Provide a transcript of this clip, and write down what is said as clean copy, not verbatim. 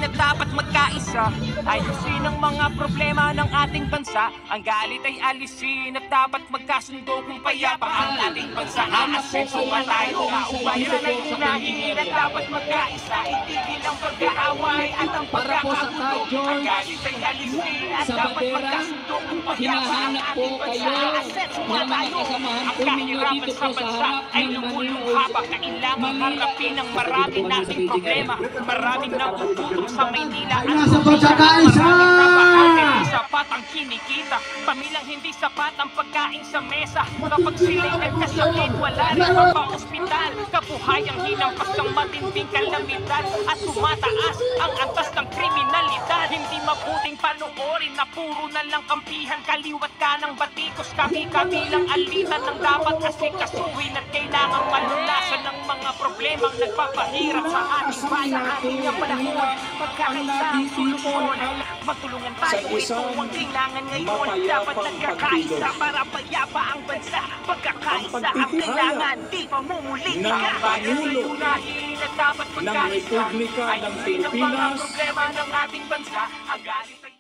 alisin at dapat magkaisa. Ayusin ang mga problema ng ating bansa. Ang galit ay alisin at dapat magkasundo kung payapa ang ating bansa. Aasenso pa tayo, kaubayan ay unahin at dapat magkaisa. Itigil ang pag-aaway at ang pagkakagulo. Ang galit ay alisin at dapat magkasundo kung payapa ang ating bansa. Aasenso pa tayo. Ang kahirapan sa bansa ay lumulong habang kailangan harapin ang marami nating problema. Maraming nagugutom sa Maynila at maraming hindi sapat ang kinikita. Pamilyang hindi sapat ang pagkain sa mesa. Kapag sila'y nagkasakit, wala rin mapa-ospital. Kabuhayang hinampas ng matinding kalamidad at tumataas ang antas ng kriminalidad. Hindi mabuting panoorin na puro na lang kampihan. Kaliwat ka ng batikos, kami-kabilang alitan ng dapat asikasuhin at kailangang malulasan ng mga problemang nagpapahirap sa ating bayan. Ating ang panahon, pagkakaisa ang solusyon. Magtulungan tayo, ito ang kailangan ngayon. Dapat nagkakaisa para payapa ang bansa. Pagkakaisa ang kailangan, di mamumulit ka. Bayan ay unahin at dapat magkaisa. Ayusin ang mga problema ng ating bansa. Ang galit ay